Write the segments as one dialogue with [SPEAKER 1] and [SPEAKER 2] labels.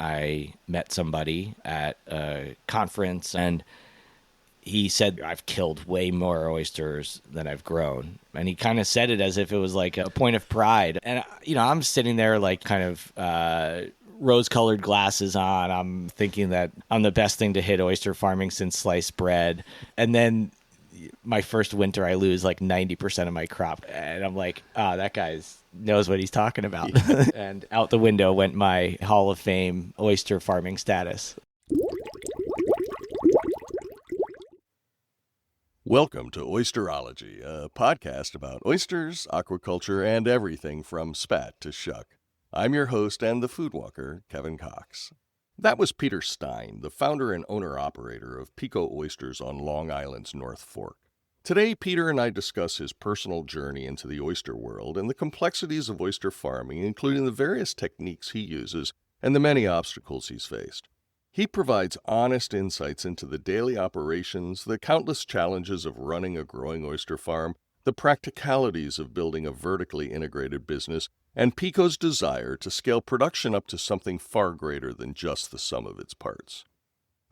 [SPEAKER 1] I met somebody at a conference, and he said, I've killed way more oysters than I've grown. And he kind of said it as if it was like a point of pride. And, I'm sitting there like kind of rose-colored glasses on. I'm thinking that I'm the best thing to hit oyster farming since sliced bread. And then my first winter, I lose like 90% of my crop. And I'm like, that guy knows what he's talking about. And out the window went my Hall of Fame oyster farming status.
[SPEAKER 2] Welcome to Oysterology, a podcast about oysters, aquaculture, and everything from spat to shuck. I'm your host and the food walker, Kevin Cox. That was Peter Stein, the founder and owner-operator of Peeko Oysters on Long Island's North Fork. Today, Peter and I discuss his personal journey into the oyster world and the complexities of oyster farming, including the various techniques he uses and the many obstacles he's faced. He provides honest insights into the daily operations, the countless challenges of running a growing oyster farm, the practicalities of building a vertically integrated business, and Peeko's desire to scale production up to something far greater than just the sum of its parts.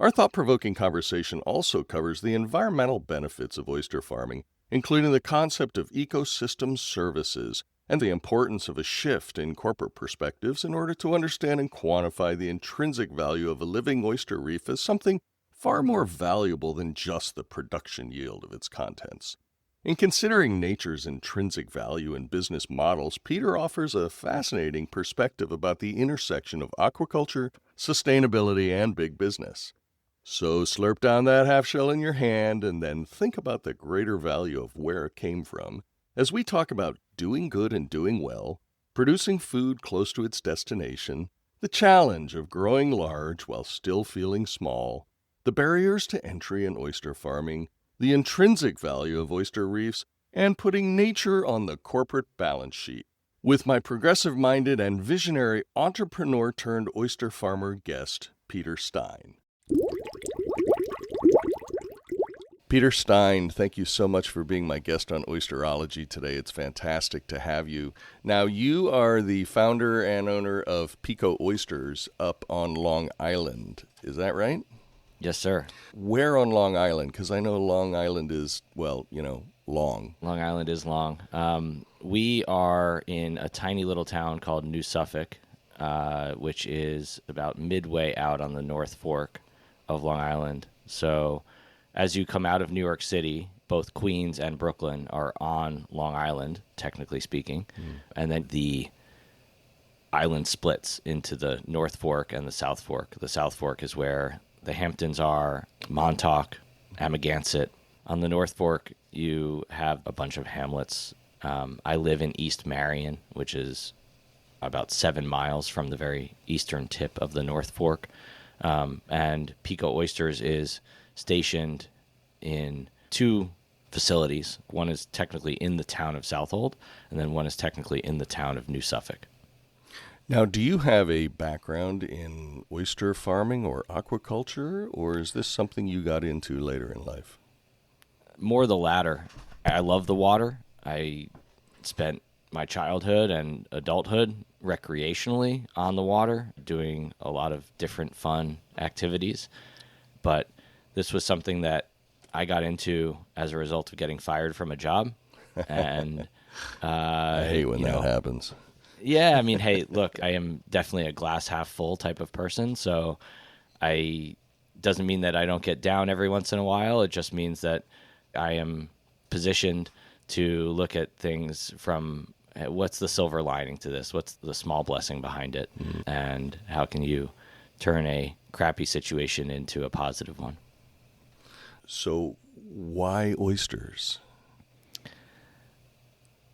[SPEAKER 2] Our thought-provoking conversation also covers the environmental benefits of oyster farming, including the concept of ecosystem services and the importance of a shift in corporate perspectives in order to understand and quantify the intrinsic value of a living oyster reef as something far more valuable than just the production yield of its contents. In considering nature's intrinsic value in business models, Peter offers a fascinating perspective about the intersection of aquaculture, sustainability, and big business. So slurp down that half shell in your hand and then think about the greater value of where it came from as we talk about doing good and doing well, producing food close to its destination, the challenge of growing large while still feeling small, the barriers to entry in oyster farming, the intrinsic value of oyster reefs, and putting nature on the corporate balance sheet, with my progressive-minded and visionary entrepreneur-turned-oyster farmer guest, Peter Stein. Peter Stein, thank you so much for being my guest on Oysterology today. It's fantastic to have you. Now, you are the founder and owner of Peeko Oysters up on Long Island. Is that right?
[SPEAKER 1] Yes, sir.
[SPEAKER 2] Where on Long Island? Because I know Long Island is, long.
[SPEAKER 1] Long Island is long. We are in a tiny little town called New Suffolk, which is about midway out on the North Fork of Long Island. So as you come out of New York City, both Queens and Brooklyn are on Long Island, technically speaking. And then the island splits into the North Fork and the South Fork. The South Fork is where the Hamptons are, Montauk, Amagansett. On the North Fork, you have a bunch of hamlets. I live in East Marion, which is about 7 miles from the very eastern tip of the North Fork. And Peeko Oysters is stationed in 2 facilities. One is technically in the town of Southold, and then one is technically in the town of New Suffolk.
[SPEAKER 2] Now, do you have a background in oyster farming or aquaculture, or is this something you got into later in life?
[SPEAKER 1] More the latter. I love the water. I spent my childhood and adulthood recreationally on the water, doing a lot of different fun activities. But this was something that I got into as a result of getting fired from a job. And
[SPEAKER 2] I hate when that happens.
[SPEAKER 1] Yeah, I mean, hey, look, I am definitely a glass half full type of person. So doesn't mean that I don't get down every once in a while. It just means that I am positioned to look at things from what's the silver lining to this? What's the small blessing behind it? And how can you turn a crappy situation into a positive one?
[SPEAKER 2] So why oysters?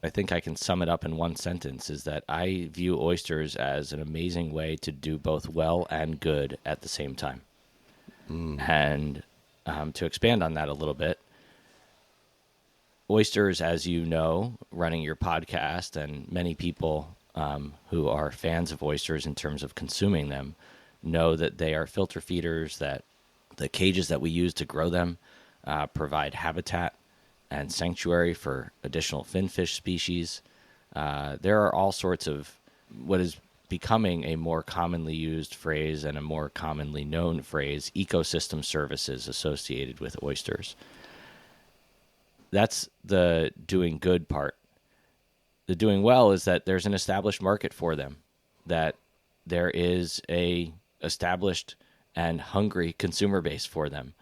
[SPEAKER 1] I think I can sum it up in one sentence, is that I view oysters as an amazing way to do both well and good at the same time. And to expand on that a little bit, oysters, as you know, running your podcast, and many people who are fans of oysters in terms of consuming them know that they are filter feeders, that the cages that we use to grow them provide habitat and sanctuary for additional finfish species. There are all sorts of what is becoming a more commonly used phrase and a more commonly known phrase, ecosystem services associated with oysters. That's the doing good part. The doing well is that there's an established market for them, that there is a established and hungry consumer base for them.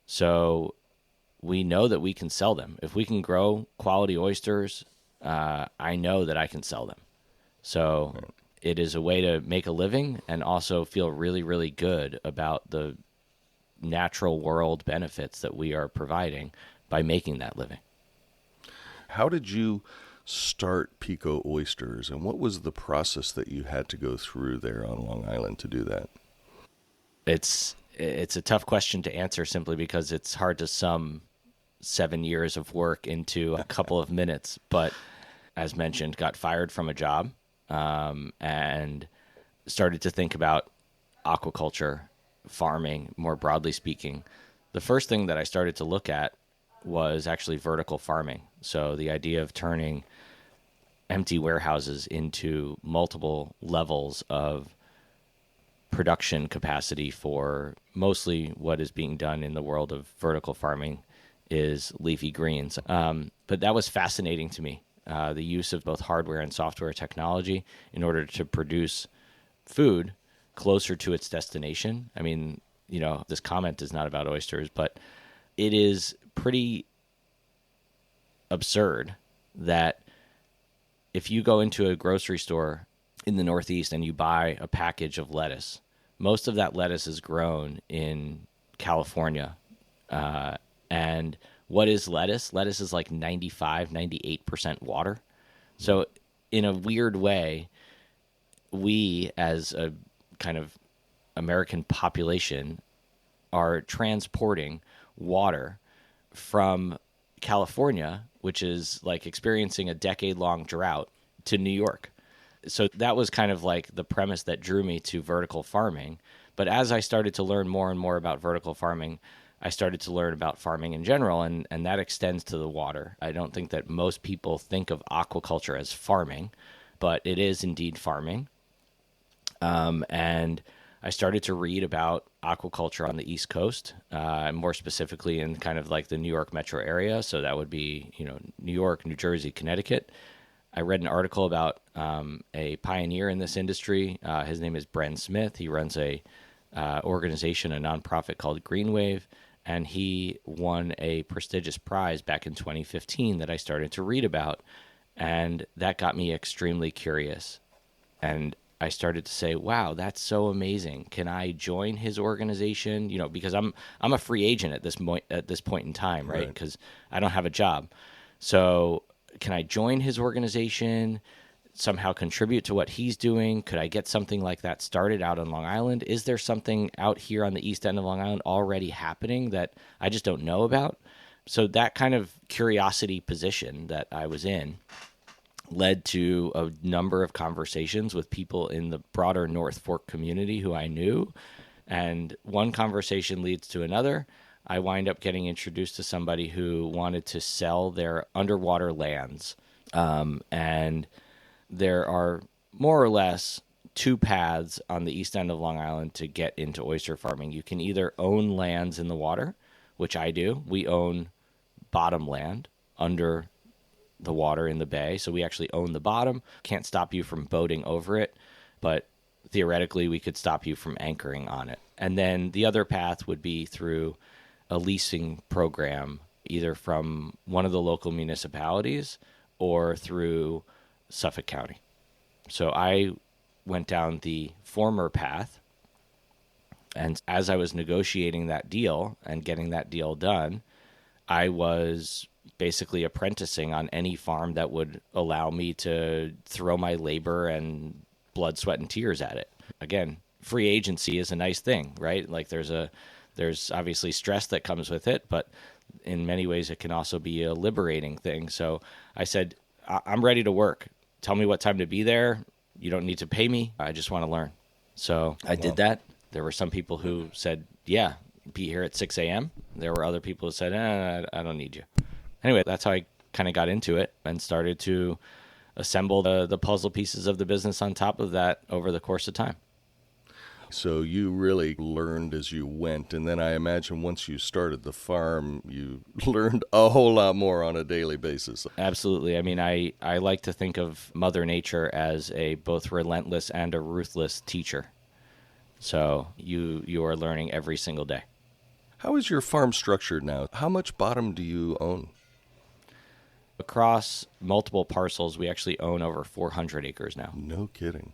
[SPEAKER 1] So we know that we can sell them. If we can grow quality oysters, I know that I can sell them. So it is a way to make a living and also feel really, really good about the natural world benefits that we are providing by making that living.
[SPEAKER 2] How did you start Peeko Oysters, and what was the process that you had to go through there on Long Island to do that?
[SPEAKER 1] It's a tough question to answer simply because it's hard to sum 7 years of work into a couple of minutes. But as mentioned, got fired from a job and started to think about aquaculture, farming, more broadly speaking. The first thing that I started to look at was actually vertical farming. So the idea of turning empty warehouses into multiple levels of production capacity for mostly what is being done in the world of vertical farming is leafy greens. But that was fascinating to me, the use of both hardware and software technology in order to produce food closer to its destination. I mean, this comment is not about oysters, but it is pretty absurd that if you go into a grocery store in the Northeast and you buy a package of lettuce, most of that lettuce is grown in California. And what is lettuce? Lettuce is like 95, 98% water. So in a weird way, we as a kind of American population are transporting water from California, which is like experiencing a decade-long drought, to New York. So that was kind of like the premise that drew me to vertical farming. But as I started to learn more and more about vertical farming, I started to learn about farming in general, and that extends to the water. I don't think that most people think of aquaculture as farming, but it is indeed farming. And I started to read about aquaculture on the East Coast, more specifically in kind of like the New York metro area. So that would be, New York, New Jersey, Connecticut. I read an article about a pioneer in this industry. His name is Bren Smith. He runs a organization, a nonprofit called Green Wave, and he won a prestigious prize back in 2015 that I started to read about, and that got me extremely curious. And I started to say, wow, that's so amazing. Can I join his organization? Because I'm a free agent at this point in time, right? Because I don't have a job. So can I join his organization, somehow contribute to what he's doing? Could I get something like that started out on Long Island? Is there something out here on the east end of Long Island already happening that I just don't know about? So that kind of curiosity position that I was in led to a number of conversations with people in the broader North Fork community who I knew. And one conversation leads to another. I wind up getting introduced to somebody who wanted to sell their underwater lands. And there are more or less two paths on the east end of Long Island to get into oyster farming. You can either own lands in the water, which I do. We own bottom land under the water in the bay. So we actually own the bottom. Can't stop you from boating over it, but theoretically we could stop you from anchoring on it. And then the other path would be through a leasing program, either from one of the local municipalities or through Suffolk County. So I went down the former path. And as I was negotiating that deal and getting that deal done, I was basically apprenticing on any farm that would allow me to throw my labor and blood, sweat, and tears at it. Again, free agency is a nice thing, right? Like there's obviously stress that comes with it, but in many ways it can also be a liberating thing. So I said, I'm ready to work. Tell me what time to be there. You don't need to pay me. I just want to learn. So I did that. There were some people who said, yeah, be here at 6 a.m. There were other people who said, I don't need you. Anyway, that's how I kind of got into it and started to assemble the puzzle pieces of the business on top of that over the course of time.
[SPEAKER 2] So you really learned as you went, and then I imagine once you started the farm, you learned a whole lot more on a daily basis.
[SPEAKER 1] Absolutely. I mean, I like to think of Mother Nature as a both relentless and a ruthless teacher. So you are learning every single day.
[SPEAKER 2] How is your farm structured now? How much bottom do you own?
[SPEAKER 1] Across multiple parcels, we actually own over 400 acres now.
[SPEAKER 2] No kidding.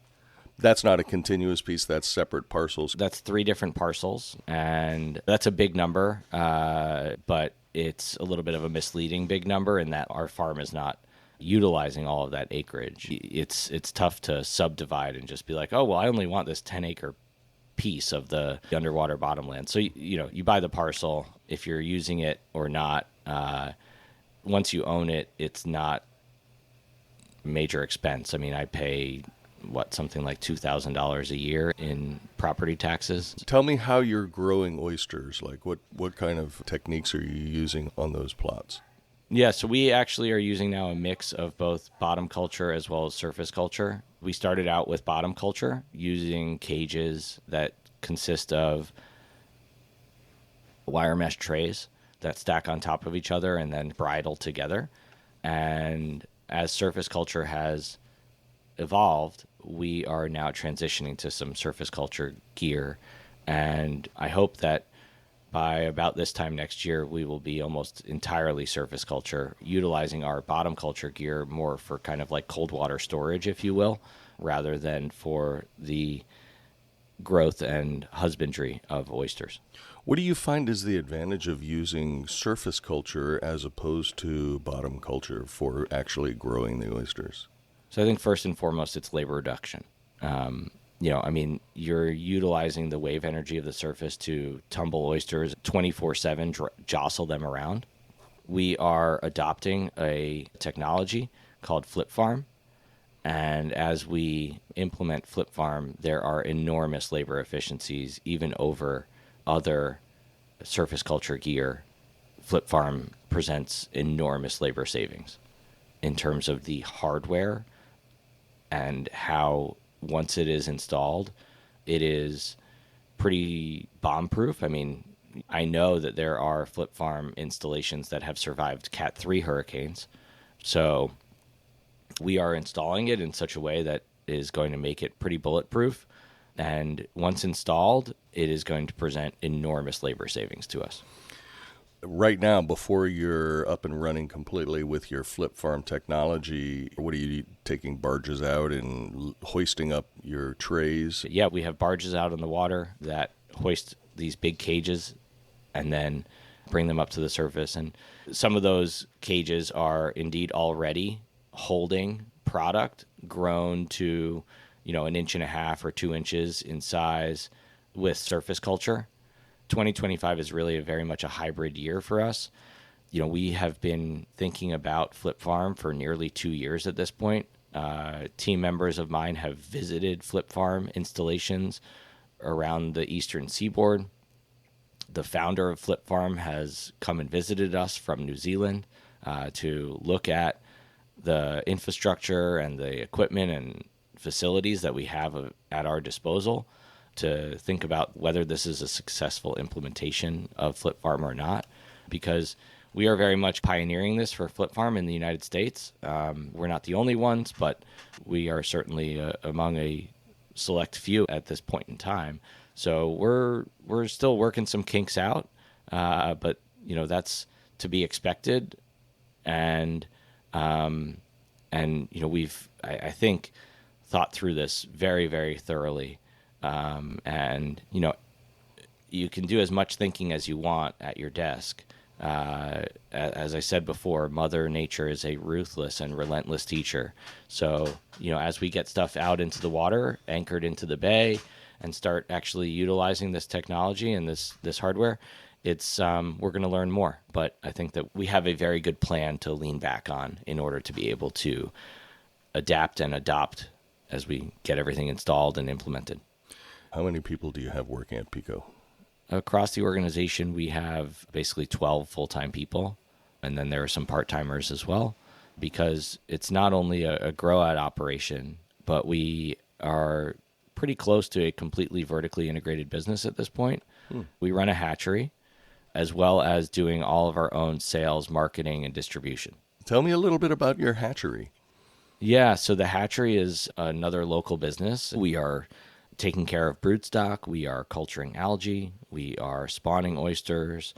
[SPEAKER 2] That's not a continuous piece, that's separate parcels.
[SPEAKER 1] That's 3 different parcels, and that's a big number, but it's a little bit of a misleading big number in that our farm is not utilizing all of that acreage. It's tough to subdivide and just be like, oh, well, I only want this 10-acre piece of the underwater bottomland. So, you buy the parcel, if you're using it or not. Once you own it, it's not major expense. I mean, I pay something like $2,000 a year in property taxes.
[SPEAKER 2] Tell me how you're growing oysters. Like what kind of techniques are you using on those plots?
[SPEAKER 1] Yeah, so we actually are using now a mix of both bottom culture as well as surface culture. We started out with bottom culture using cages that consist of wire mesh trays that stack on top of each other and then bridle together. And as surface culture has evolved, we are now transitioning to some surface culture gear, and I hope that by about this time next year we will be almost entirely surface culture, utilizing our bottom culture gear more for kind of like cold water storage, if you will, rather than for the growth and husbandry of oysters.
[SPEAKER 2] What do you find is the advantage of using surface culture as opposed to bottom culture for actually growing the oysters?
[SPEAKER 1] So I think first and foremost, it's labor reduction. You're utilizing the wave energy of the surface to tumble oysters 24/7, jostle them around. We are adopting a technology called Flip Farm. And as we implement Flip Farm, there are enormous labor efficiencies, even over other surface culture gear. Flip Farm presents enormous labor savings in terms of the hardware and how, once it is installed, it is pretty bomb-proof. I mean, I know that there are Flip Farm installations that have survived Cat 3 hurricanes. So we are installing it in such a way that is going to make it pretty bulletproof. And once installed, it is going to present enormous labor savings to us.
[SPEAKER 2] Right now, before you're up and running completely with your Flip Farm technology, what are you taking barges out and hoisting up your trays?
[SPEAKER 1] Yeah, we have barges out in the water that hoist these big cages and then bring them up to the surface. And some of those cages are indeed already holding product grown to, 1.5 or 2 inches in size with surface culture. 2025 is really very much a hybrid year for us. We have been thinking about Flip Farm for nearly 2 years at this point. Team members of mine have visited Flip Farm installations around the eastern seaboard. The founder of Flip Farm has come and visited us from New Zealand to look at the infrastructure and the equipment and facilities that we have at our disposal, to think about whether this is a successful implementation of Flip Farm or not, because we are very much pioneering this for Flip Farm in the United States. We're not the only ones, but we are certainly among a select few at this point in time. So we're still working some kinks out, but that's to be expected, and we've I think thought through this very, very thoroughly. And you can do as much thinking as you want at your desk. As I said before, Mother Nature is a ruthless and relentless teacher. So, as we get stuff out into the water, anchored into the bay, and start actually utilizing this technology and this hardware, it's we're going to learn more. But I think that we have a very good plan to lean back on in order to be able to adapt and adopt as we get everything installed and implemented.
[SPEAKER 2] How many people do you have working at Peeko?
[SPEAKER 1] Across the organization, we have basically 12 full-time people, and then there are some part-timers as well. because it's not only a grow out operation, but we are pretty close to a completely vertically integrated business at this point. We run a hatchery as well as doing all of our own sales, marketing, and distribution.
[SPEAKER 2] Tell me a little bit about your hatchery.
[SPEAKER 1] Yeah, so the hatchery is another local business. We are taking care of broodstock. We are culturing algae. We are spawning oysters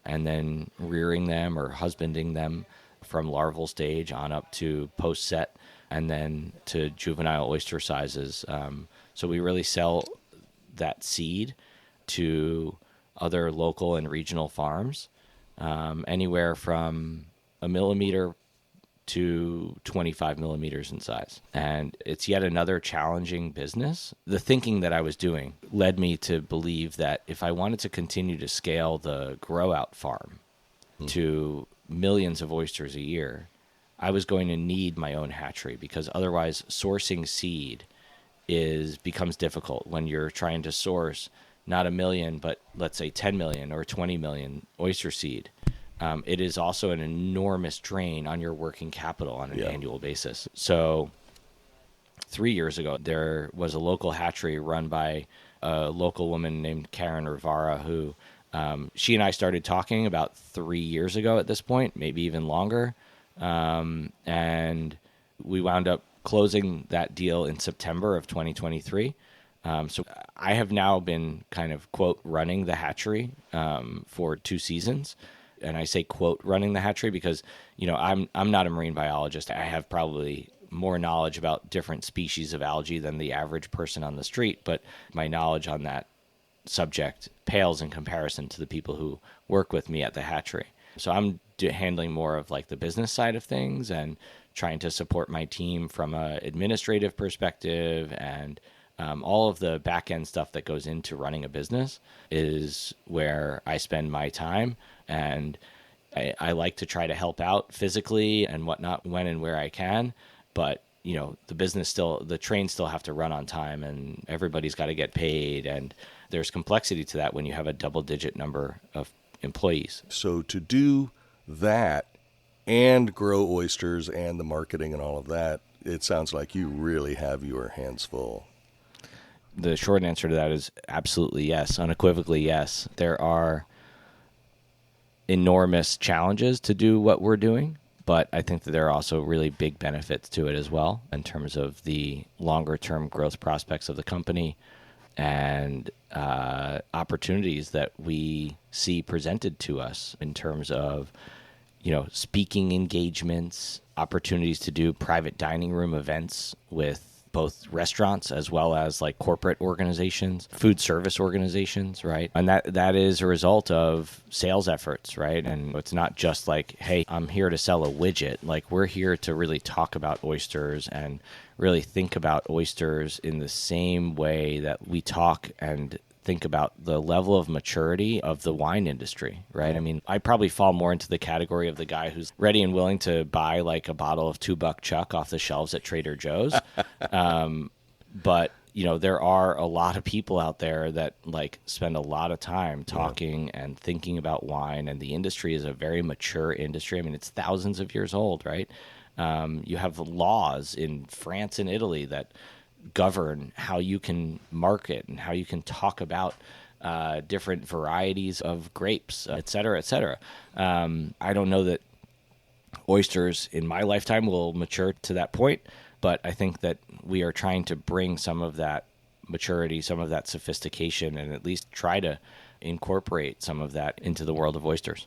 [SPEAKER 1] and then rearing them or husbanding them from larval stage on up to post-set and then to juvenile oyster sizes. So we really sell that seed to other local and regional farms, anywhere from a millimeter to 25 millimeters in size. And it's yet another challenging business. The thinking that I was doing led me to believe that if I wanted to continue to scale the grow out farm to millions of oysters a year, I was going to need my own hatchery, because otherwise sourcing seed becomes difficult when you're trying to source not a million, but let's say 10 million or 20 million oyster seed. It is also an enormous drain on your working capital on an annual basis. So 3 years ago, there was a local hatchery run by a local woman named Karen Rivara, who she and I started talking about 3 years ago at this point, maybe even longer. And we wound up closing that deal in September of 2023. So I have now been kind of, quote, running the hatchery for 2 seasons. And I say, quote, running the hatchery because, I'm not a marine biologist. I have probably more knowledge about different species of algae than the average person on the street. But my knowledge on that subject pales in comparison to the people who work with me at the hatchery. So I'm handling more of like the business side of things and trying to support my team from an administrative perspective, and all of the back end stuff that goes into running a business is where I spend my time. And I like to try to help out physically and whatnot when and where I can. But, the trains still have to run on time, and everybody's got to get paid. And there's complexity to that when you have a double-digit number of employees.
[SPEAKER 2] So to do that and grow oysters and the marketing and all of that, it sounds like you really have your hands full.
[SPEAKER 1] The short answer to that is absolutely yes, unequivocally yes. There are enormous challenges to do what we're doing, but I think that there are also really big benefits to it as well in terms of the longer term growth prospects of the company and opportunities that we see presented to us in terms of, speaking engagements, opportunities to do private dining room events with both restaurants as well as like corporate organizations, food service organizations, right? And that is a result of sales efforts, right? And it's not just like, hey, I'm here to sell a widget. Like, we're here to really talk about oysters and really think about oysters in the same way that we talk and think about the level of maturity of the wine industry, right? I mean, I probably fall more into the category of the guy who's ready and willing to buy like a bottle of $2 Chuck off the shelves at Trader Joe's. But, there are a lot of people out there that like spend a lot of time talking and thinking about wine, and the industry is a very mature industry. I mean, it's thousands of years old, right? You have laws in France and Italy that govern how you can market and how you can talk about different varieties of grapes, et cetera, et cetera. I don't know that oysters in my lifetime will mature to that point, but I think that we are trying to bring some of that maturity, some of that sophistication, and at least try to incorporate some of that into the world of oysters.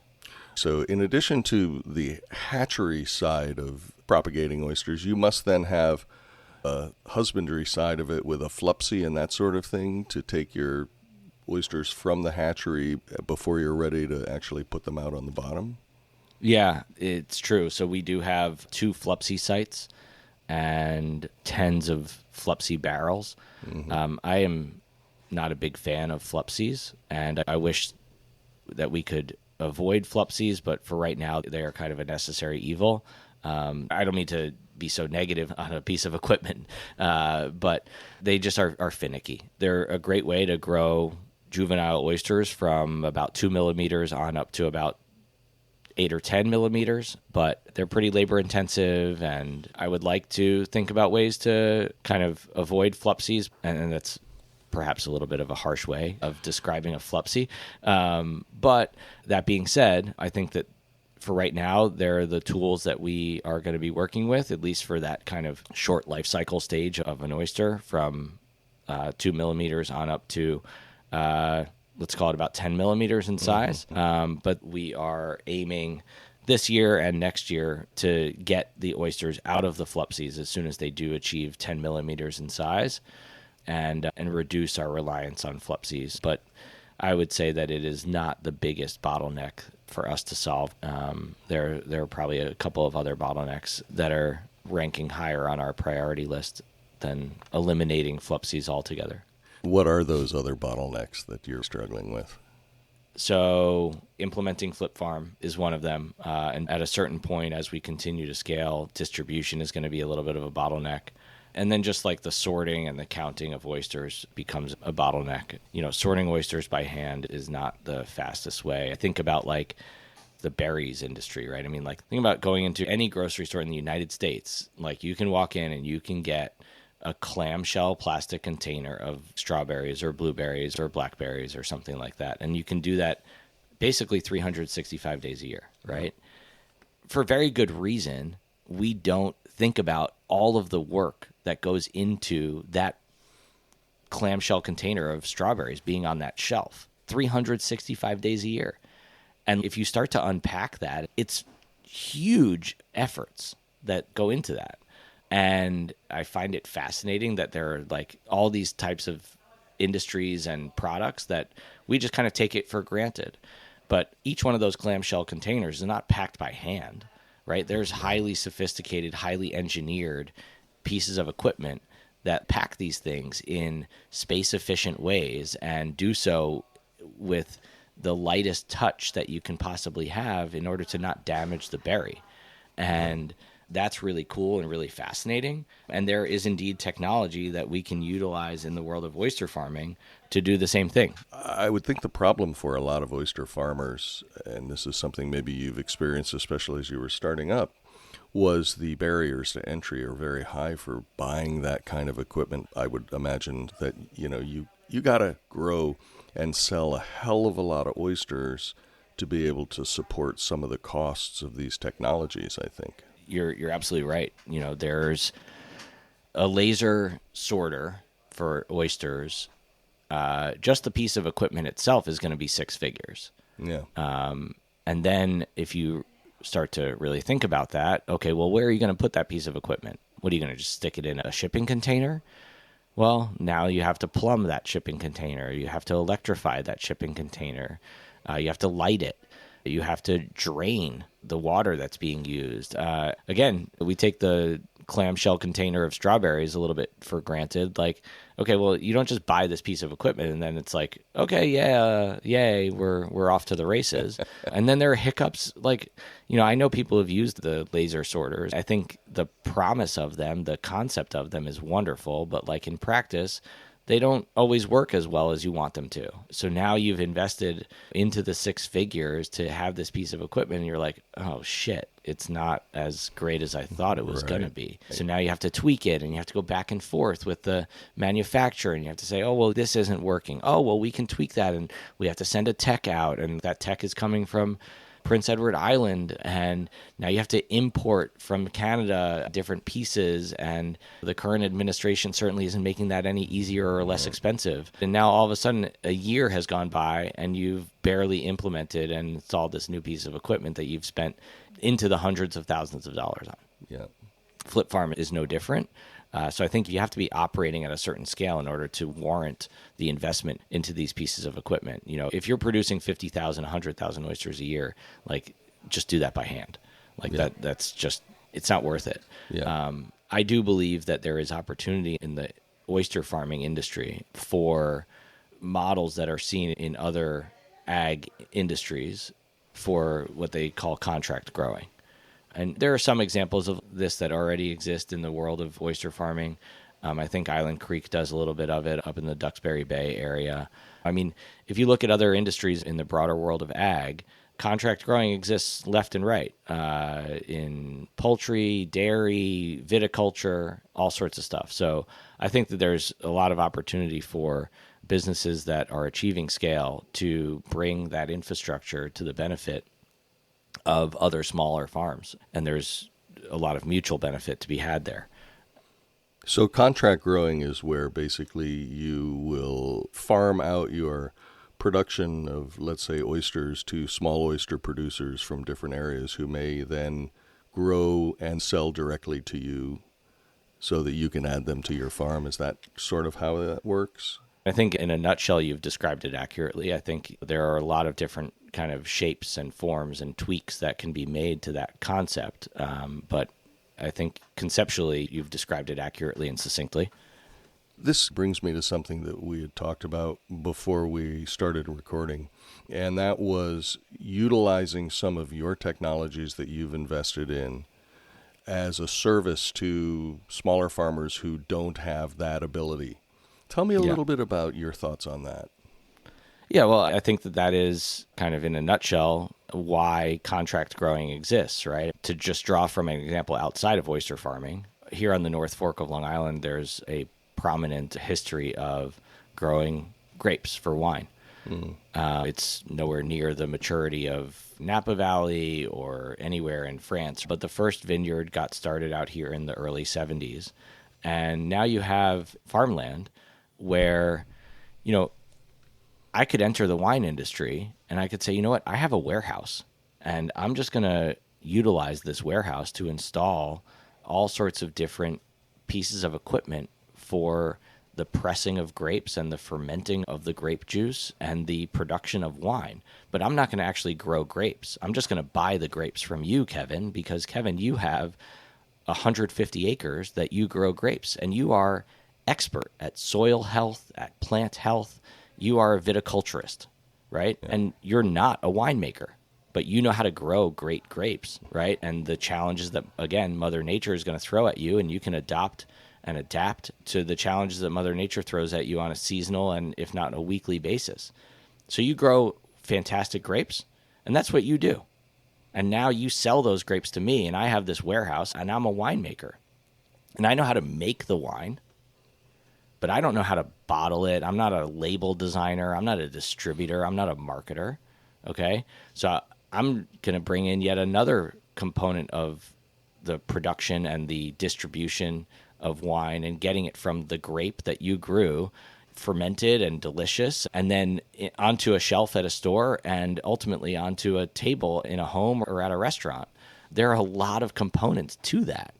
[SPEAKER 2] So in addition to the hatchery side of propagating oysters, you must then have a husbandry side of it with a flupsy and that sort of thing to take your oysters from the hatchery before you're ready to actually put them out on the bottom?
[SPEAKER 1] Yeah, it's true. So we do have 2 flupsy sites and tens of flupsy barrels. Mm-hmm. I am not a big fan of flupsies, and I wish that we could avoid flupsies, but for right now, they are kind of a necessary evil. I don't mean to be so negative on a piece of equipment, but they just are finicky. They're a great way to grow juvenile oysters from about 2 millimeters on up to about 8 or 10 millimeters, but they're pretty labor intensive. And I would like to think about ways to kind of avoid flupsies. And that's perhaps a little bit of a harsh way of describing a flupsy. But that being said, I think that for right now, they're the tools that we are going to be working with, at least for that kind of short life cycle stage of an oyster, from 2 millimeters on up to, let's call it about 10 millimeters in size. But we are aiming this year and next year to get the oysters out of the flupsies as soon as they do achieve 10 millimeters in size, and reduce our reliance on flupsies. But I would say that it is not the biggest bottleneck for us to solve. There are probably a couple of other bottlenecks that are ranking higher on our priority list than eliminating flupsies altogether.
[SPEAKER 2] What are those other bottlenecks that you're struggling with?
[SPEAKER 1] So implementing Flip Farm is one of them. And at a certain point, as we continue to scale, distribution is going to be a little bit of a bottleneck. And then just like the sorting and the counting of oysters becomes a bottleneck. Sorting oysters by hand is not the fastest way. I think about like the berries industry, right? I mean, like think about going into any grocery store in the United States. Like you can walk in and you can get a clamshell plastic container of strawberries or blueberries or blackberries or something like that. And you can do that basically 365 days a year, right? For very good reason. We don't think about all of the work that goes into that clamshell container of strawberries being on that shelf 365 days a year. And if you start to unpack that, it's huge efforts that go into that. And I find it fascinating that there are like all these types of industries and products that we just kind of take it for granted. But each one of those clamshell containers is not packed by hand, right? There's highly sophisticated, highly engineered pieces of equipment that pack these things in space-efficient ways and do so with the lightest touch that you can possibly have in order to not damage the berry. And that's really cool and really fascinating. And there is indeed technology that we can utilize in the world of oyster farming to do the same thing.
[SPEAKER 2] I would think the problem for a lot of oyster farmers, and this is something maybe you've experienced especially as you were starting up, was the barriers to entry are very high for buying that kind of equipment. I would imagine that, you got to grow and sell a hell of a lot of oysters to be able to support some of the costs of these technologies, I think.
[SPEAKER 1] You're absolutely right. There's a laser sorter for oysters. Just the piece of equipment itself is going to be six figures.
[SPEAKER 2] Yeah.
[SPEAKER 1] And then if you start to really think about that, okay, well, where are you going to put that piece of equipment? What are you going to just stick it in a shipping container? Well, now you have to plumb that shipping container. You have to electrify that shipping container. You have to light it. You have to drain the water that's being used. Again, we take the clamshell container of strawberries a little bit for granted. Like, okay, well, you don't just buy this piece of equipment and then it's like, okay, yeah, yay, we're off to the races. And then there are hiccups. Like, I know people have used the laser sorters. I think the promise of them, the concept of them is wonderful, but like in practice, they don't always work as well as you want them to. So now you've invested into the six figures to have this piece of equipment, and you're like, oh, shit, it's not as great as I thought it was going to be. So now you have to tweak it, and you have to go back and forth with the manufacturer, and you have to say, oh, well, this isn't working. Oh, well, we can tweak that, and we have to send a tech out, and that tech is coming from Prince Edward Island, and now you have to import from Canada different pieces, and the current administration certainly isn't making that any easier or less expensive. And now all of a sudden a year has gone by and you've barely implemented and installed this new piece of equipment that you've spent into the hundreds of thousands of dollars on.
[SPEAKER 2] Yeah.
[SPEAKER 1] Flip Farm is no different. So I think you have to be operating at a certain scale in order to warrant the investment into these pieces of equipment. If you're producing 50,000, 100,000 oysters a year, like just do that by hand. Like that's just, it's not worth it.
[SPEAKER 2] Yeah.
[SPEAKER 1] I do believe that there is opportunity in the oyster farming industry for models that are seen in other ag industries for what they call contract growing. And there are some examples of this that already exist in the world of oyster farming. I think Island Creek does a little bit of it up in the Duxbury Bay area. I mean, if you look at other industries in the broader world of ag, contract growing exists left and right in poultry, dairy, viticulture, all sorts of stuff. So I think that there's a lot of opportunity for businesses that are achieving scale to bring that infrastructure to the benefit of other smaller farms. And there's a lot of mutual benefit to be had there.
[SPEAKER 2] So contract growing is where basically you will farm out your production of, let's say, oysters to small oyster producers from different areas who may then grow and sell directly to you so that you can add them to your farm. Is that sort of how that works?
[SPEAKER 1] I think in a nutshell, you've described it accurately. I think there are a lot of different kind of shapes and forms and tweaks that can be made to that concept. But I think conceptually, you've described it accurately and succinctly.
[SPEAKER 2] This brings me to something that we had talked about before we started recording, and that was utilizing some of your technologies that you've invested in as a service to smaller farmers who don't have that ability. Tell me a little bit about your thoughts on that.
[SPEAKER 1] Yeah, well, I think that is kind of in a nutshell why contract growing exists, right? To just draw from an example outside of oyster farming, here on the North Fork of Long Island, there's a prominent history of growing grapes for wine. It's nowhere near the maturity of Napa Valley or anywhere in France, but the first vineyard got started out here in the early 70s. And now you have farmland where, you know, I could enter the wine industry and I could say, you know what, I have a warehouse and I'm just going to utilize this warehouse to install all sorts of different pieces of equipment for the pressing of grapes and the fermenting of the grape juice and the production of wine. But I'm not going to actually grow grapes. I'm just going to buy the grapes from you, Kevin, because, Kevin, you have 150 acres that you grow grapes, and you are expert at soil health, at plant health. You are a viticulturist, right? Yeah. And you're not a winemaker, but you know how to grow great grapes, right? And the challenges that, again, Mother Nature is going to throw at you, and you can adopt and adapt to the challenges that Mother Nature throws at you on a seasonal and, if not, a weekly basis. So you grow fantastic grapes, and that's what you do. And now you sell those grapes to me, and I have this warehouse, and I'm a winemaker. And I know how to make the wine, but I don't know how to bottle it. I'm not a label designer. I'm not a distributor. I'm not a marketer, okay? So I'm going to bring in yet another component of the production and the distribution of wine and getting it from the grape that you grew, fermented and delicious, and then onto a shelf at a store and ultimately onto a table in a home or at a restaurant. There are a lot of components to that.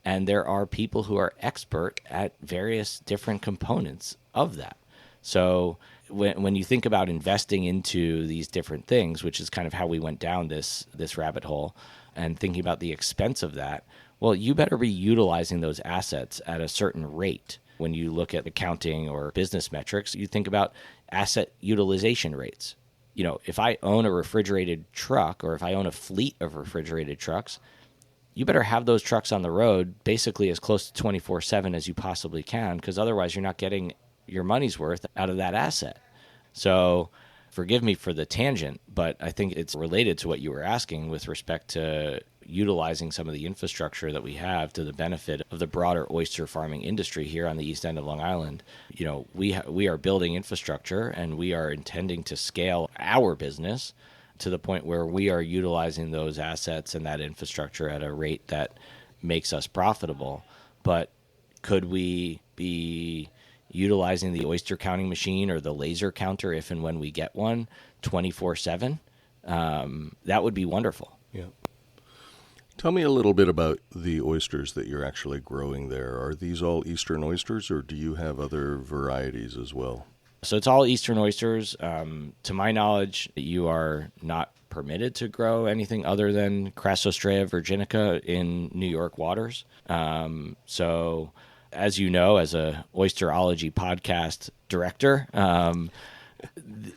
[SPEAKER 1] And there are people who are expert at various different components of that. So when you think about investing into these different things, which is kind of how we went down this rabbit hole, and thinking about the expense of that, well, you better be utilizing those assets at a certain rate. When you look at accounting or business metrics, you think about asset utilization rates. You know, if I own a refrigerated truck or if I own a fleet of refrigerated trucks, you better have those trucks on the road basically as close to 24/7 as you possibly can, because otherwise you're not getting your money's worth out of that asset. So forgive me for the tangent, but I think it's related to what you were asking with respect to utilizing some of the infrastructure that we have to the benefit of the broader oyster farming industry here on the east end of Long Island. You know, we are building infrastructure, and we are intending to scale our business to the point where we are utilizing those assets and that infrastructure at a rate that makes us profitable. But could we be utilizing the oyster counting machine or the laser counter if and when we get one 24/7? That would be wonderful.
[SPEAKER 2] Yeah. Tell me a little bit about the oysters that you're actually growing there. Are these all eastern oysters, or do you have other varieties as well?
[SPEAKER 1] So it's all eastern oysters. To my knowledge, you are not permitted to grow anything other than Crassostrea virginica in New York waters. So as you know, as a oysterology podcast director,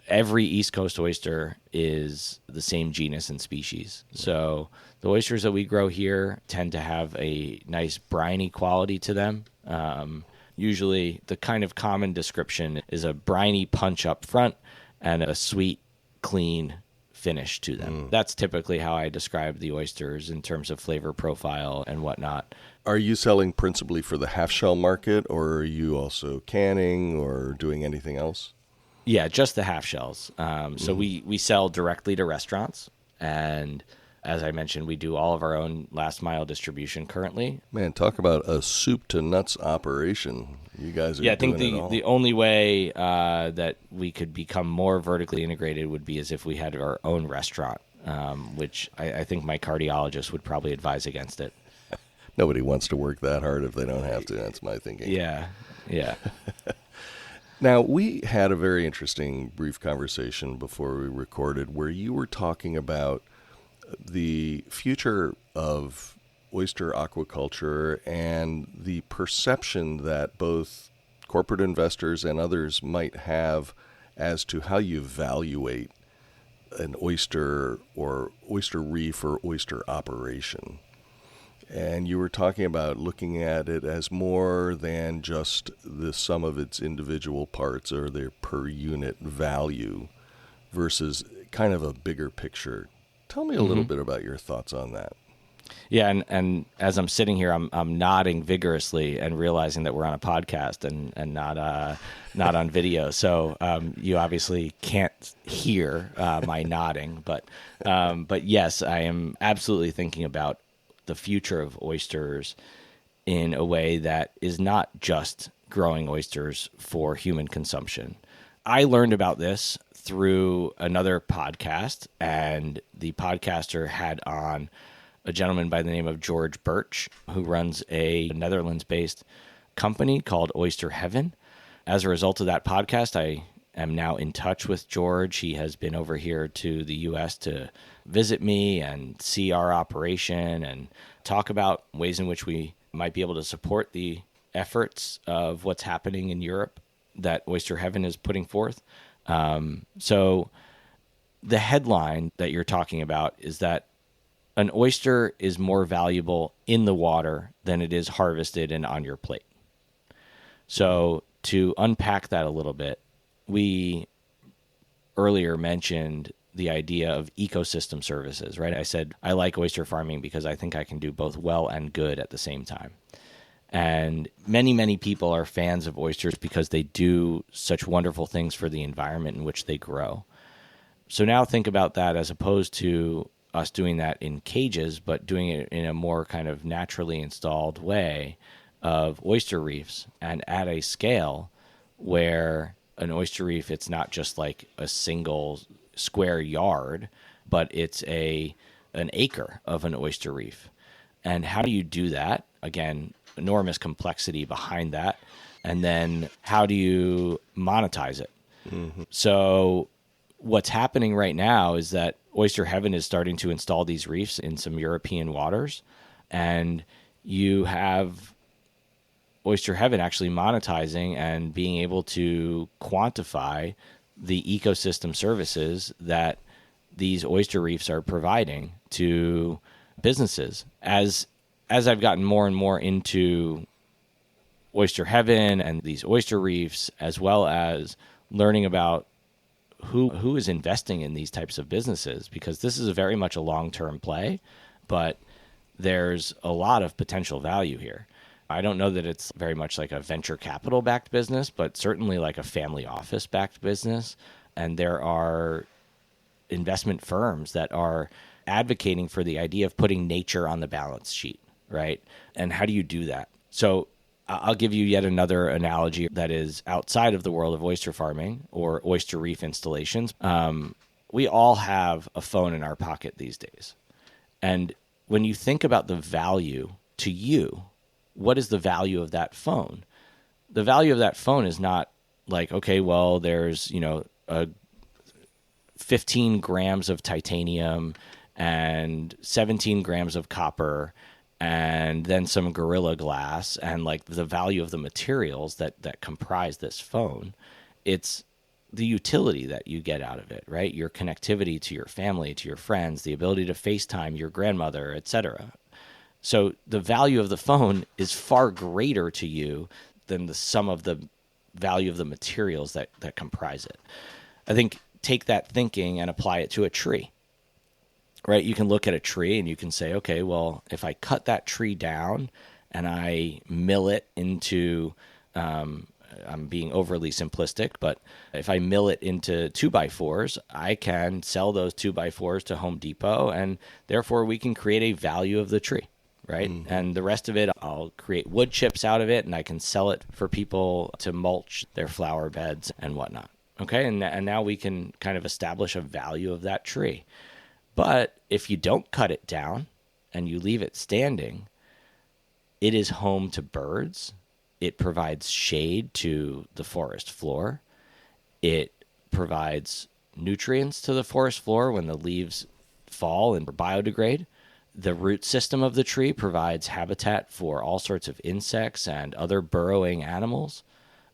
[SPEAKER 1] every East Coast oyster is the same genus and species. So the oysters that we grow here tend to have a nice briny quality to them. Usually the kind of common description is a briny punch up front and a sweet, clean finish to them. That's typically how I describe the oysters in terms of flavor profile and whatnot.
[SPEAKER 2] Are you selling principally for the half-shell market, or are you also canning or doing anything else?
[SPEAKER 1] Yeah, just the half shells. So we sell directly to restaurants, and as I mentioned, we do all of our own last mile distribution currently.
[SPEAKER 2] Man, talk about a soup to nuts operation. You guys are
[SPEAKER 1] I think
[SPEAKER 2] doing it all.
[SPEAKER 1] the only way that we could become more vertically integrated would be as if we had our own restaurant, which I think my cardiologist would probably advise against it.
[SPEAKER 2] Nobody wants to work that hard if they don't have to. That's my thinking.
[SPEAKER 1] Yeah.
[SPEAKER 2] Now, we had a very interesting brief conversation before we recorded where you were talking about the future of oyster aquaculture and the perception that both corporate investors and others might have as to how you evaluate an oyster or oyster reef or oyster operation. And you were talking about looking at it as more than just the sum of its individual parts or their per unit value versus kind of a bigger picture. Tell me a little bit about your thoughts on that.
[SPEAKER 1] Yeah, and as I'm sitting here, I'm nodding vigorously and realizing that we're on a podcast and not on video. So you obviously can't hear my nodding, but yes, I am absolutely thinking about the future of oysters in a way that is not just growing oysters for human consumption. I learned about this through another podcast, and the podcaster had on a gentleman by the name of George Birch, who runs a Netherlands-based company called Oyster Heaven. As a result of that podcast, I am now in touch with George. He has been over here to the U.S. to visit me and see our operation and talk about ways in which we might be able to support the efforts of what's happening in Europe that Oyster Heaven is putting forth. So the headline that you're talking about is that an oyster is more valuable in the water than it is harvested and on your plate. So to unpack that a little bit, we earlier mentioned the idea of ecosystem services, right? I said I like oyster farming because I think I can do both well and good at the same time. And many, many people are fans of oysters because they do such wonderful things for the environment in which they grow. So now think about that as opposed to us doing that in cages, but doing it in a more kind of naturally installed way of oyster reefs and at a scale where an oyster reef, it's not just like a single square yard, but it's an acre of an oyster reef. And how do you do that? Again, enormous complexity behind that. And then how do you monetize it? So what's happening right now is that Oyster Heaven is starting to install these reefs in some European waters, and you have Oyster Heaven actually monetizing and being able to quantify the ecosystem services that these oyster reefs are providing to businesses. As I've gotten more and more into Oyster Heaven and these oyster reefs, as well as learning about who is investing in these types of businesses, because this is very much a long-term play, but there's a lot of potential value here. I don't know that it's very much like a venture capital backed business, but certainly like a family office backed business. And there are investment firms that are advocating for the idea of putting nature on the balance sheet, right? And how do you do that? So I'll give you yet another analogy that is outside of the world of oyster farming or oyster reef installations. We all have a phone in our pocket these days. And when you think about the value to you, what is the value of that phone? The value of that phone is not like, okay, well, there's, 15 grams of titanium and 17 grams of copper and then some Gorilla Glass and like the value of the materials that comprise this phone. It's the utility that you get out of it, right? Your connectivity to your family, to your friends, the ability to FaceTime your grandmother, etc. So the value of the phone is far greater to you than the sum of the value of the materials that comprise it. I think take that thinking and apply it to a tree, right? You can look at a tree and you can say, okay, well, if I cut that tree down and I mill it into, I'm being overly simplistic, but if I mill it into 2x4s, I can sell those 2x4s to Home Depot, and therefore we can create a value of the tree, right? Mm-hmm. And the rest of it, I'll create wood chips out of it, and I can sell it for people to mulch their flower beds and whatnot. Okay, and now we can kind of establish a value of that tree. But if you don't cut it down and you leave it standing, it is home to birds. It provides shade to the forest floor. It provides nutrients to the forest floor when the leaves fall and biodegrade. The root system of the tree provides habitat for all sorts of insects and other burrowing animals.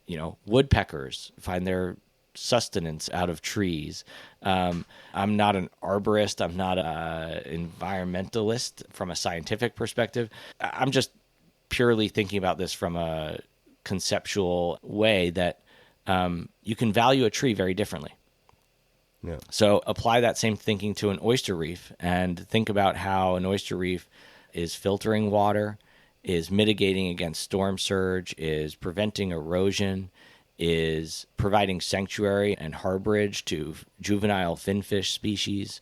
[SPEAKER 1] You know, woodpeckers find their sustenance out of trees. I'm not an arborist. I'm not an environmentalist from a scientific perspective. I'm just purely thinking about this from a conceptual way that you can value a tree very differently. Yeah. So apply that same thinking to an oyster reef and think about how an oyster reef is filtering water, is mitigating against storm surge, is preventing erosion, is providing sanctuary and harborage to juvenile finfish species,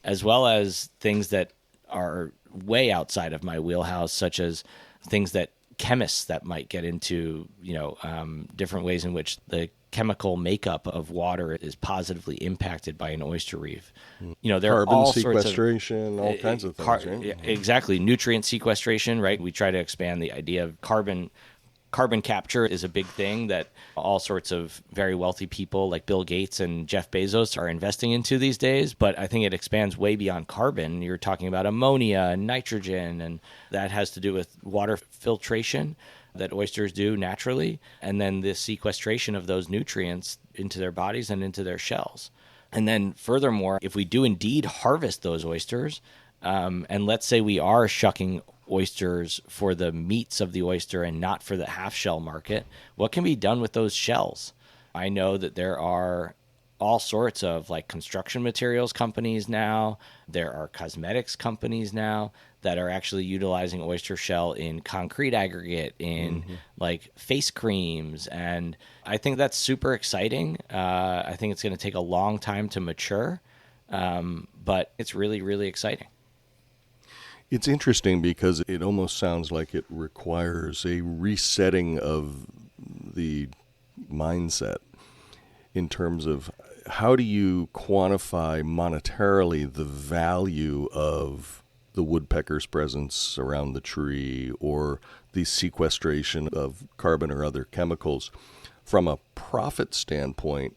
[SPEAKER 1] as well as things that are way outside of my wheelhouse, such as things that chemists that might get into, different ways in which the chemical makeup of water is positively impacted by an oyster reef. There are all
[SPEAKER 2] sequestration, all kinds of things. Right?
[SPEAKER 1] Exactly. Nutrient sequestration, right? We try to expand the idea of carbon capture is a big thing that all sorts of very wealthy people like Bill Gates and Jeff Bezos are investing into these days. But I think it expands way beyond carbon. You're talking about ammonia and nitrogen, and that has to do with water filtration that oysters do naturally, and then the sequestration of those nutrients into their bodies and into their shells. And then furthermore, if we do indeed harvest those oysters, and let's say we are shucking oysters for the meats of the oyster and not for the half shell market, what can be done with those shells? I know that there are all sorts of like construction materials companies now. There are cosmetics companies now that are actually utilizing oyster shell in concrete aggregate, in like face creams. And I think that's super exciting. I think it's going to take a long time to mature, but it's really, really exciting.
[SPEAKER 2] It's interesting because it almost sounds like it requires a resetting of the mindset in terms of how do you quantify monetarily the value of the woodpecker's presence around the tree or the sequestration of carbon or other chemicals. From a profit standpoint,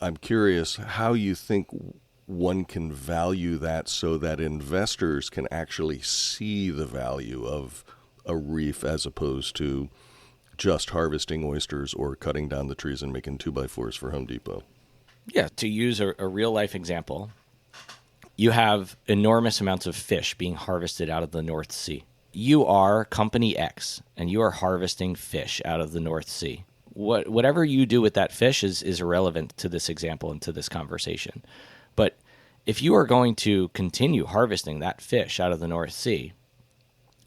[SPEAKER 2] I'm curious how you think one can value that so that investors can actually see the value of a reef as opposed to just harvesting oysters or cutting down the trees and making 2x4s for Home Depot.
[SPEAKER 1] Yeah, to use a real-life example, you have enormous amounts of fish being harvested out of the North Sea. You are Company X, and you are harvesting fish out of the North Sea. Whatever you do with that fish is irrelevant to this example and to this conversation. But if you are going to continue harvesting that fish out of the North Sea,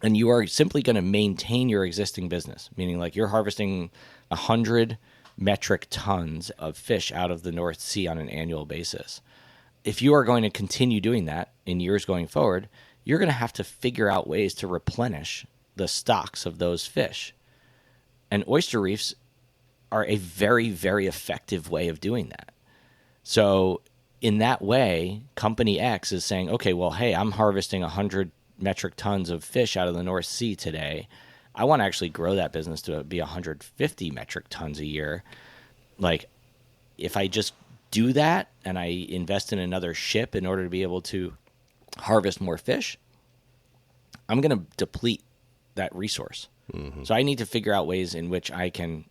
[SPEAKER 1] and you are simply going to maintain your existing business, meaning like you're harvesting 100 metric tons of fish out of the North Sea on an annual basis. If you are going to continue doing that in years going forward, you're going to have to figure out ways to replenish the stocks of those fish. And oyster reefs are a very, very effective way of doing that. So in that way, Company X is saying, okay, well, hey, I'm harvesting 100 metric tons of fish out of the North Sea today. I want to actually grow that business to be 150 metric tons a year. Like, if I just do that and I invest in another ship in order to be able to harvest more fish, I'm going to deplete that resource. Mm-hmm. So I need to figure out ways in which I can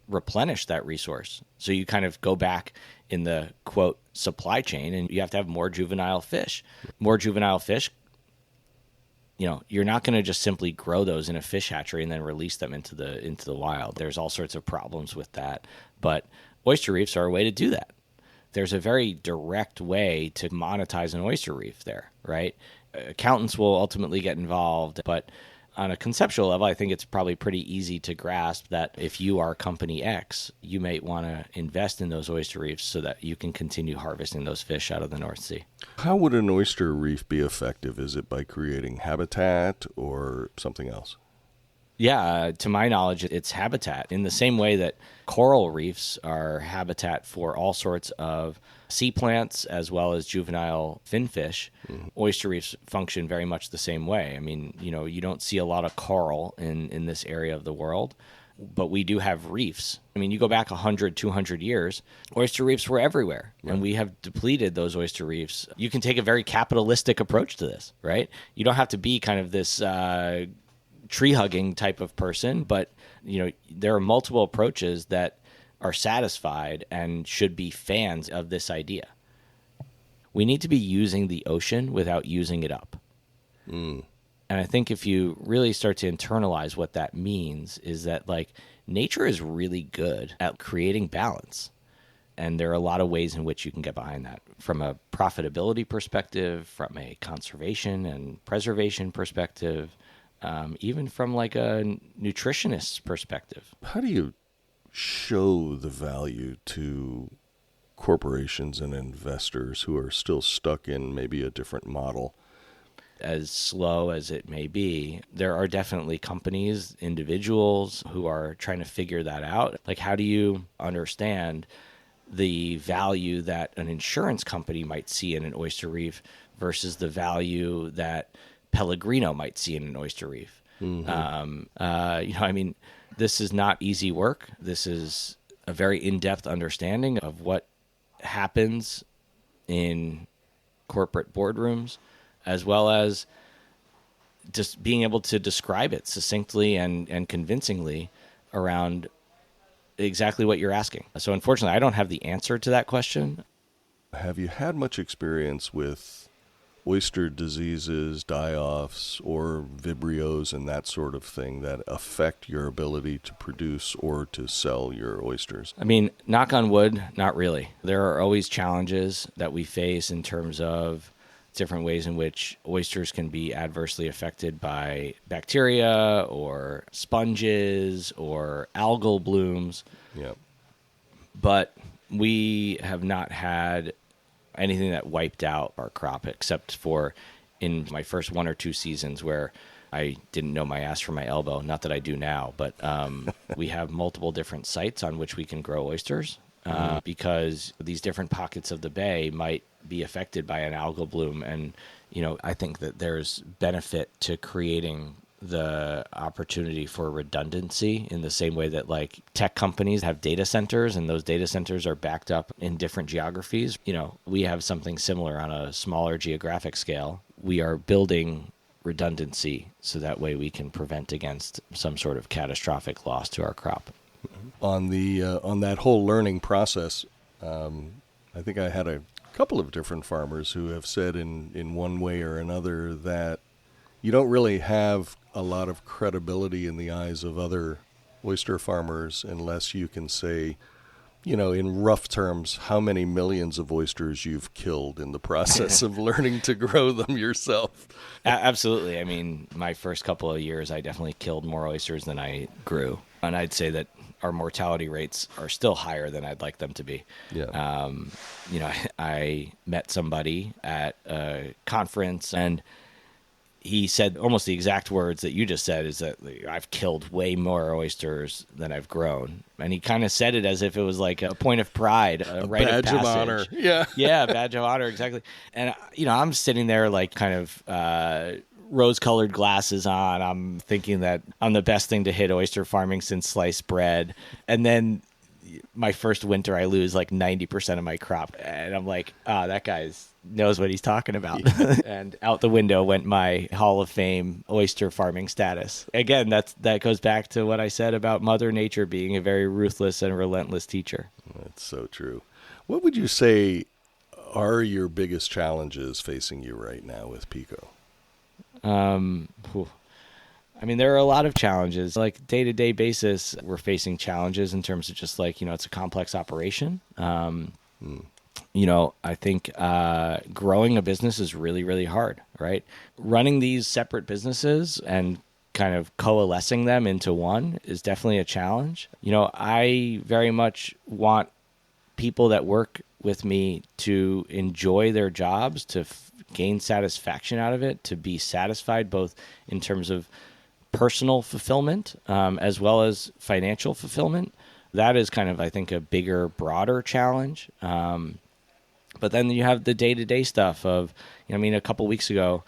[SPEAKER 1] replenish that resource. So you kind of go back in the, quote, supply chain, and you have to have more juvenile fish. More juvenile fish, you're not going to just simply grow those in a fish hatchery and then release them into the wild. There's all sorts of problems with that. But oyster reefs are a way to do that. there's a very direct way to monetize an oyster reef there, right? Accountants will ultimately get involved, but on a conceptual level, I think it's probably pretty easy to grasp that if you are company X, you might want to invest in those oyster reefs so that you can continue harvesting those fish out of the North Sea.
[SPEAKER 2] How would an oyster reef be effective? Is it by creating habitat or something else?
[SPEAKER 1] Yeah, to my knowledge, it's habitat in the same way that coral reefs are habitat for all sorts of sea plants as well as juvenile finfish. Oyster reefs function very much the same way. I mean, you don't see a lot of coral in this area of the world, but we do have reefs. I mean, you go back 100, 200 years, oyster reefs were everywhere, and we have depleted those oyster reefs. You can take a very capitalistic approach to this, right? You don't have to be kind of this tree hugging type of person, but there are multiple approaches that are satisfied and should be fans of this idea. We need to be using the ocean without using it up. And I think if you really start to internalize what that means is that nature is really good at creating balance. And there are a lot of ways in which you can get behind that, from a profitability perspective, from a conservation and preservation perspective, even from a nutritionist's perspective.
[SPEAKER 2] How do you show the value to corporations and investors who are still stuck in maybe a different model?
[SPEAKER 1] As slow as it may be, there are definitely companies, individuals who are trying to figure that out. How do you understand the value that an insurance company might see in an oyster reef versus the value that Pellegrino might see in an oyster reef? This is not easy work. This is a very in-depth understanding of what happens in corporate boardrooms, as well as just being able to describe it succinctly and convincingly around exactly what you're asking. So unfortunately, I don't have the answer to that question.
[SPEAKER 2] Have you had much experience with oyster diseases, die-offs, or vibrios and that sort of thing that affect your ability to produce or to sell your oysters?
[SPEAKER 1] I mean, knock on wood, not really. There are always challenges that we face in terms of different ways in which oysters can be adversely affected by bacteria or sponges or algal blooms.
[SPEAKER 2] Yeah.
[SPEAKER 1] But we have not had anything that wiped out our crop, except for in my first 1 or 2 seasons where I didn't know my ass from my elbow. Not that I do now, but we have multiple different sites on which we can grow oysters because these different pockets of the bay might be affected by an algal bloom. And, I think that there's benefit to creating the opportunity for redundancy in the same way that tech companies have data centers, and those data centers are backed up in different geographies. We have something similar on a smaller geographic scale. We are building redundancy so that way we can prevent against some sort of catastrophic loss to our crop.
[SPEAKER 2] On that whole learning process, I think I had a couple of different farmers who have said in one way or another that you don't really have a lot of credibility in the eyes of other oyster farmers unless you can say, in rough terms, how many millions of oysters you've killed in the process of learning to grow them yourself.
[SPEAKER 1] Absolutely. I mean, my first couple of years, I definitely killed more oysters than I grew. And I'd say that our mortality rates are still higher than I'd like them to be.
[SPEAKER 2] Yeah.
[SPEAKER 1] I met somebody at a conference, and he said almost the exact words that you just said, is that I've killed way more oysters than I've grown. And he kind of said it as if it was like a point of pride, a rite of
[SPEAKER 2] badge of
[SPEAKER 1] passage.
[SPEAKER 2] honor. Yeah.
[SPEAKER 1] Yeah, badge of honor, exactly. And, I'm sitting there kind of rose-colored glasses on. I'm thinking that I'm the best thing to hit oyster farming since sliced bread. And then my first winter, I lose 90% of my crop. And I'm like, that guy's knows what he's talking about. Yeah. And out the window went my Hall of Fame oyster farming status. Again, that goes back to what I said about Mother Nature being a very ruthless and relentless teacher.
[SPEAKER 2] That's so true. What would you say are your biggest challenges facing you right now with Peeko?
[SPEAKER 1] There are a lot of challenges. Day-to-day basis, we're facing challenges in terms of just it's a complex operation. I think growing a business is really, really hard, right? Running these separate businesses and kind of coalescing them into one is definitely a challenge. I very much want people that work with me to enjoy their jobs, to gain satisfaction out of it, to be satisfied both in terms of personal fulfillment as well as financial fulfillment. That is kind of, I think, a bigger, broader challenge. But then you have the day-to-day stuff of, a couple weeks ago,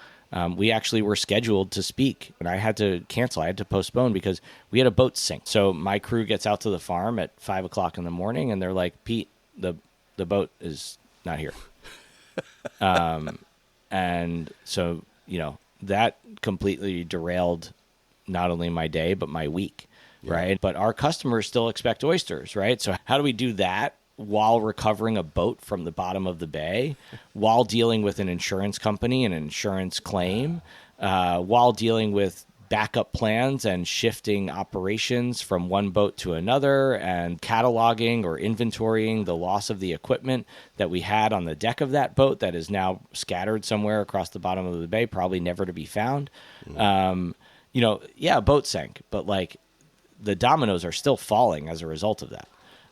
[SPEAKER 1] we actually were scheduled to speak, and I had to cancel. I had to postpone because we had a boat sink. So my crew gets out to the farm at 5 o'clock in the morning, and they're like, Pete, the boat is not here. And so, that completely derailed not only my day, but my week, right? But our customers still expect oysters, right? So how do we do that while recovering a boat from the bottom of the bay, while dealing with an insurance company, an insurance claim, while dealing with backup plans and shifting operations from one boat to another and cataloging or inventorying the loss of the equipment that we had on the deck of that boat that is now scattered somewhere across the bottom of the bay, probably never to be found. A boat sank, but like the dominoes are still falling as a result of that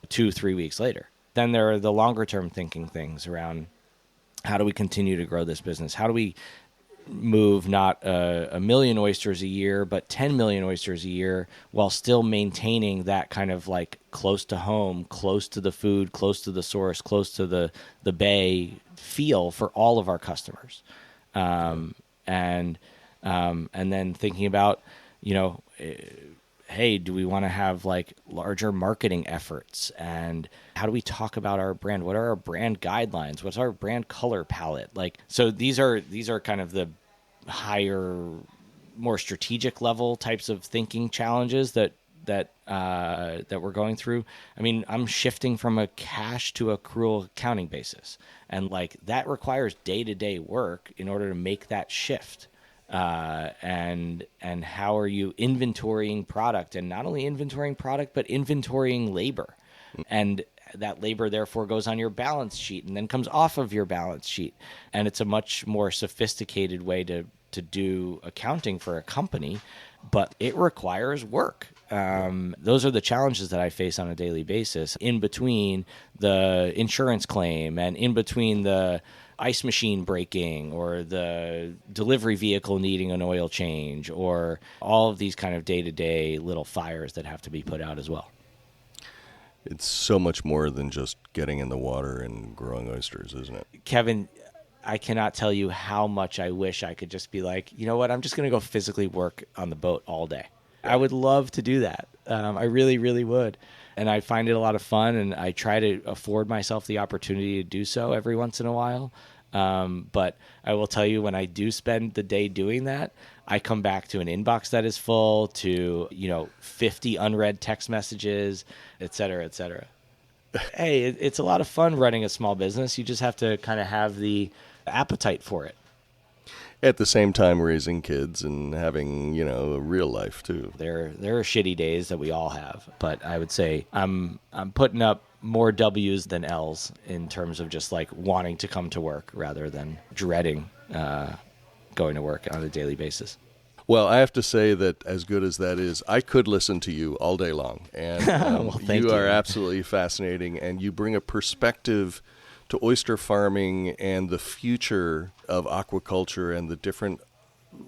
[SPEAKER 1] 2-3 weeks later. Then there are the longer term thinking things around how do we continue to grow this business? How do we move not a million oysters a year, but 10 million oysters a year while still maintaining that kind of like close to home, close to the food, close to the source, close to the bay feel for all of our customers. And then thinking about, hey, do we want to have like larger marketing efforts? And how do we talk about our brand? What are our brand guidelines? What's our brand color palette? Like, so these are kind of the higher, more strategic level types of thinking challenges that we're going through. I mean, I'm shifting from a cash to accrual accounting basis. And like that requires day-to-day work in order to make that shift. And how are you inventorying product, and not only inventorying product, but inventorying labor. And that labor therefore goes on your balance sheet and then comes off of your balance sheet. And it's a much more sophisticated way to do accounting for a company, but it requires work. Those are the challenges that I face on a daily basis in between the insurance claim and in between the ice machine breaking or the delivery vehicle needing an oil change or all of these kind of day-to-day little fires that have to be put out as well.
[SPEAKER 2] It's so much more than just getting in the water and growing oysters, isn't it?
[SPEAKER 1] Kevin, I cannot tell you how much I wish I could just be like, you know what, I'm just going to go physically work on the boat all day. I would love to do that. I really, really would. And I find it a lot of fun, and I try to afford myself the opportunity to do so every once in a while. But I will tell you, when I do spend the day doing that, I come back to an inbox that is full, to 50 unread text messages, et cetera, et cetera. Hey, it's a lot of fun running a small business. You just have to kind of have the appetite for it.
[SPEAKER 2] At the same time, raising kids and having, a real life too.
[SPEAKER 1] There are shitty days that we all have, but I would say I'm putting up more W's than L's in terms of just like wanting to come to work rather than dreading going to work on a daily basis.
[SPEAKER 2] Well, I have to say that as good as that is, I could listen to you all day long. And
[SPEAKER 1] well,
[SPEAKER 2] you are absolutely fascinating, and you bring a perspective to oyster farming and the future of aquaculture and the different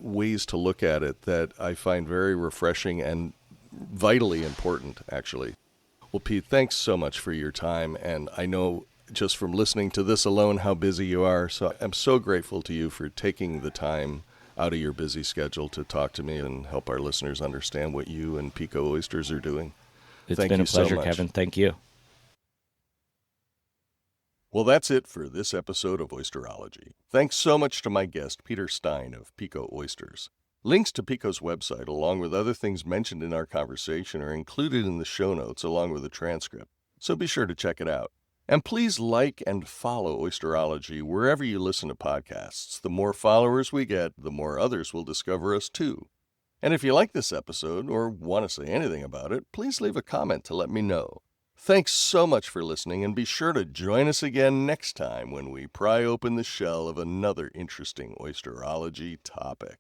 [SPEAKER 2] ways to look at it that I find very refreshing and vitally important, actually. Well, Pete, thanks so much for your time, and I know just from listening to this alone how busy you are, so I'm so grateful to you for taking the time out of your busy schedule to talk to me and help our listeners understand what you and Peeko Oysters are doing.
[SPEAKER 1] It's been a pleasure, Kevin. Thank you.
[SPEAKER 2] Well, that's it for this episode of Oysterology. Thanks so much to my guest, Peter Stein of Peeko Oysters. Links to Peeko's website, along with other things mentioned in our conversation, are included in the show notes along with the transcript, so be sure to check it out. And please like and follow Oysterology wherever you listen to podcasts. The more followers we get, the more others will discover us too. And if you like this episode or want to say anything about it, please leave a comment to let me know. Thanks so much for listening, and be sure to join us again next time when we pry open the shell of another interesting oysterology topic.